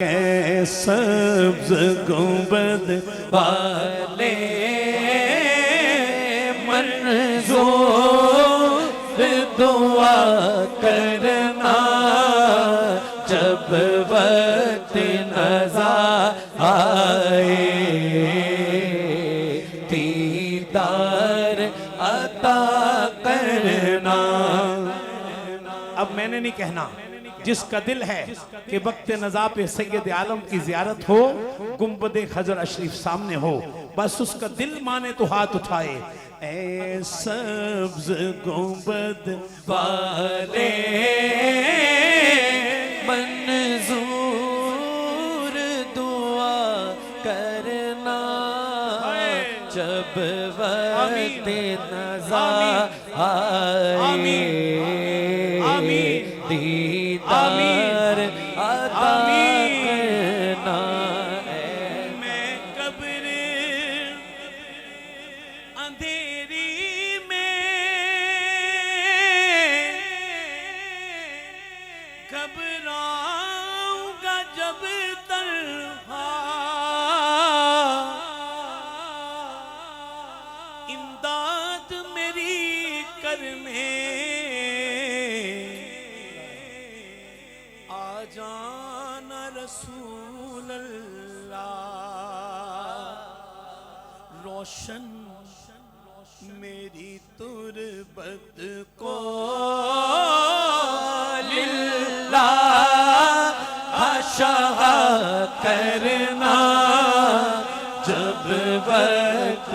सब्ज गुंबद वाले मंजूर दुआ करना जब वक्त नज़र आए दीदार अता करना। अब मैंने नहीं कहना, जिसका दिल है कि वक्त नज़ा पे सैयद आलम की ज़ियारत हो, गुंबद खजरा शरीफ सामने हो, बस उसका दिल माने तो हाथ उठाए। ऐ सब्ज गुंबद वाले मंजूर दुआ करना जब वक्त नज़ा आए दीदार अता करना। मैं कब्र अंधेरी में घबराऊंगा जब तन्हा, इमदाद मेरी करने जाना रसूल अल्लाह, रोशन मेरी तुरबत को लिल्लाह शाह करना जब वक्त